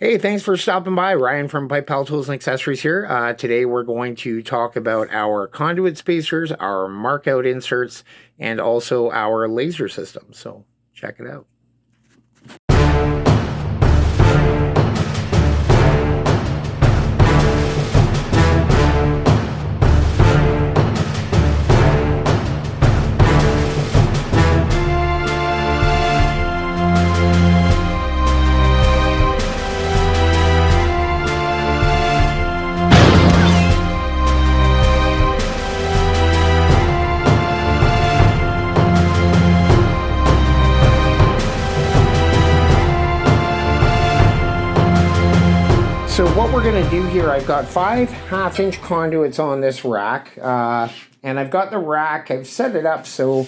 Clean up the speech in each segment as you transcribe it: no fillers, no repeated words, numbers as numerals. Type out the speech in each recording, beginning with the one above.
Hey, thanks for stopping by. Ryan from Pipe Pal Tools and Accessories here. Today we're going to talk about our conduit spacers, our markout inserts, and also our laser system. So check it out. So what we're going to do here, I've got 5 half-inch conduits on this rack, and I've got the rack, I've set it up so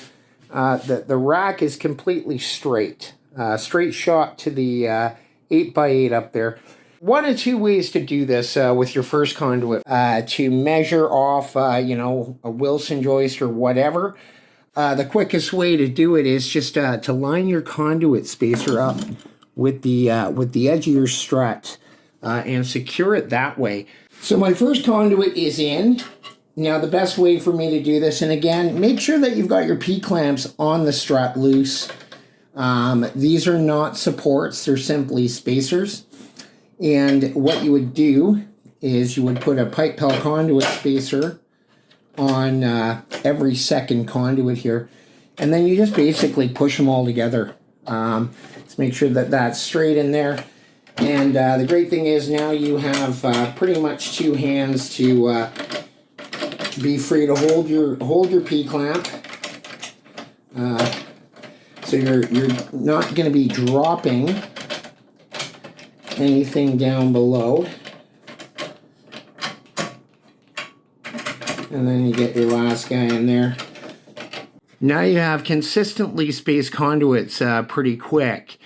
the rack is completely straight, straight shot to the 8x8 up there. One of two ways to do this with your first conduit, to measure off, a Wilson joist or whatever. The quickest way to do it is just to line your conduit spacer up with the edge of your strut. And secure it that way. So my first conduit is in. Now the best way for me to do this, and again, make sure that you've got your P-clamps on the strut loose. These are not supports, they're simply spacers. And what you would do is you would put a Pipe Pal conduit spacer on every second conduit here. And then you just basically push them all together. Let's make sure that that's straight in there. And the great thing is now you have pretty much 2 hands to be free to hold your P-clamp. So you're not going to be dropping anything down below. And then you get your last guy in there. Now you have consistently spaced conduits pretty quick.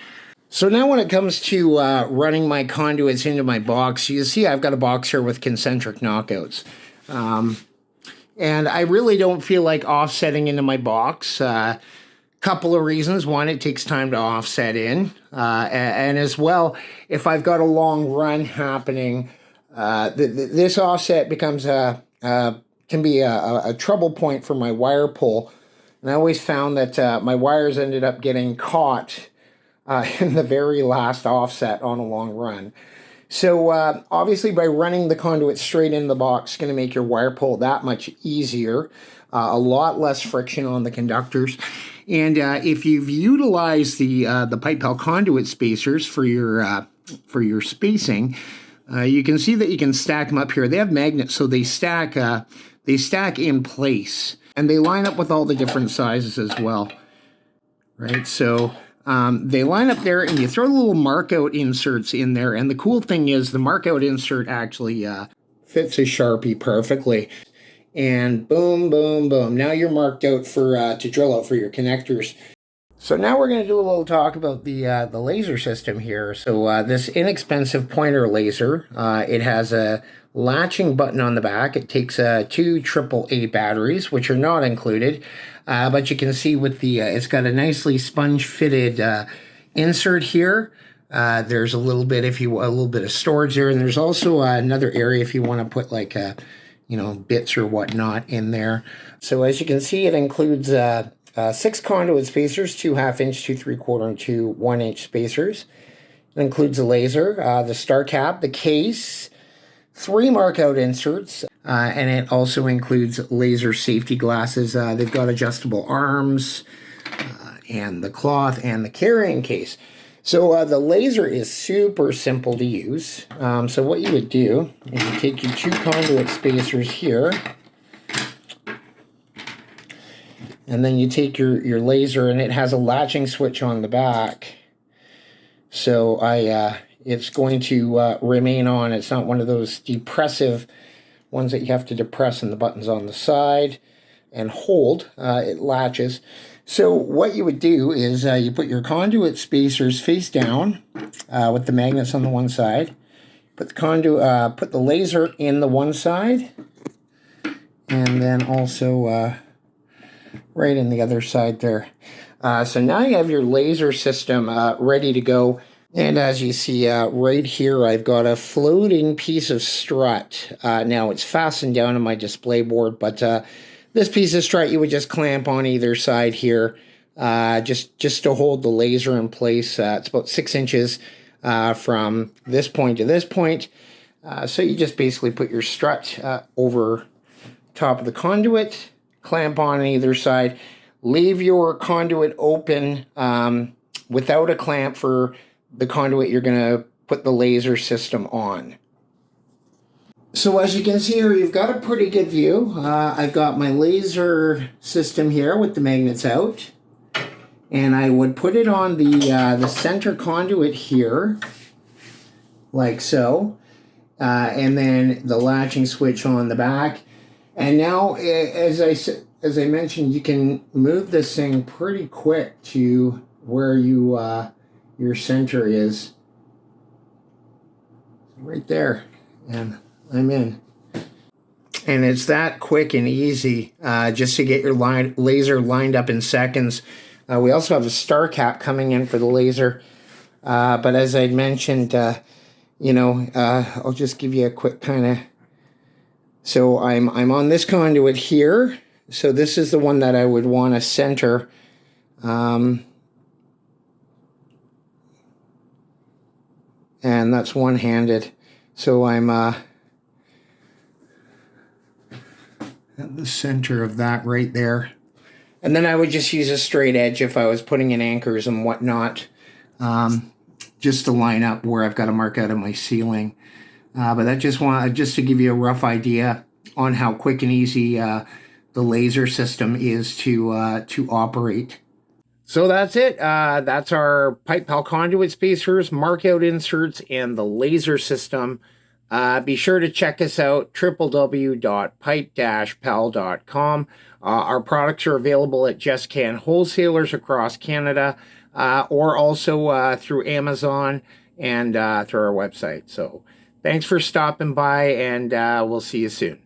So now when it comes to running my conduits into my box, you see I've got a box here with concentric knockouts. And I really don't feel like offsetting into my box. Couple of reasons. One, it takes time to offset in. And as well, if I've got a long run happening, this offset becomes can be a trouble point for my wire pull. And I always found that my wires ended up getting caught in the very last offset on a long run. So obviously by running the conduit straight into the box is going to make your wire pull that much easier, a lot less friction on the conductors. And if you've utilized the Pipe Pal conduit spacers for your spacing, you can see that you can stack them up here. They have magnets, so they stack in place, and they line up with all the different sizes as well, right? So they line up there, and you throw the little markout inserts in there. And the cool thing is the markout insert actually fits a Sharpie perfectly. And boom, boom, boom. Now you're marked out for to drill out for your connectors. So now we're going to do a little talk about the laser system here. So this inexpensive pointer laser, it has a latching button on the back. It takes 2 AAA batteries, which are not included. But you can see with the, it's got a nicely sponge fitted insert here. There's a little bit of storage there. And there's also another area if you want to put like, bits or whatnot in there. So as you can see, it includes 6 conduit spacers, 2 1/2-inch, 2 3/4, and 2 1-inch spacers. It includes a laser, the star cap, the case, 3 markout inserts, and it also includes laser safety glasses. They've got adjustable arms, and the cloth, and the carrying case. So the laser is super simple to use. So what you would do is you take your 2 conduit spacers here, and then you take your laser, and it has a latching switch on the back. So it's going to remain on. It's not one of those depressive ones that you have to depress and the buttons on the side and hold. It latches. So what you would do is you put your conduit spacers face down with the magnets on the one side. Put the laser in the one side, and then also right in the other side there. So now you have your laser system ready to go. And as you see right here, I've got a floating piece of strut. Now it's fastened down on my display board, but this piece of strut you would just clamp on either side here, just to hold the laser in place. It's about 6 inches from this point to this point. So you just basically put your strut over top of the conduit, clamp on either side, leave your conduit open without a clamp for the conduit you're going to put the laser system on. So as you can see here, you've got a pretty good view. I've got my laser system here with the magnets out, and I would put it on the center conduit here, like so, and then the latching switch on the back. And now, as I mentioned, you can move this thing pretty quick to where your center is right there, and I'm in. And it's that quick and easy just to get your laser lined up in seconds. We also have a star cap coming in for the laser, but as I mentioned, I'll just give you a quick kind of. So I'm on this conduit here. So this is the one that I would want to center. And that's one-handed. So I'm at the center of that right there. And then I would just use a straight edge if I was putting in anchors and whatnot, just to line up where I've got to mark out of my ceiling. But that just to give you a rough idea on how quick and easy the laser system is to operate. So that's it. That's our PipePal conduit spacers, mark out inserts, and the laser system. Be sure to check us out, www.pipe-pal.com. Our products are available at Just Can wholesalers across Canada, or also through Amazon and through our website. So thanks for stopping by, and we'll see you soon.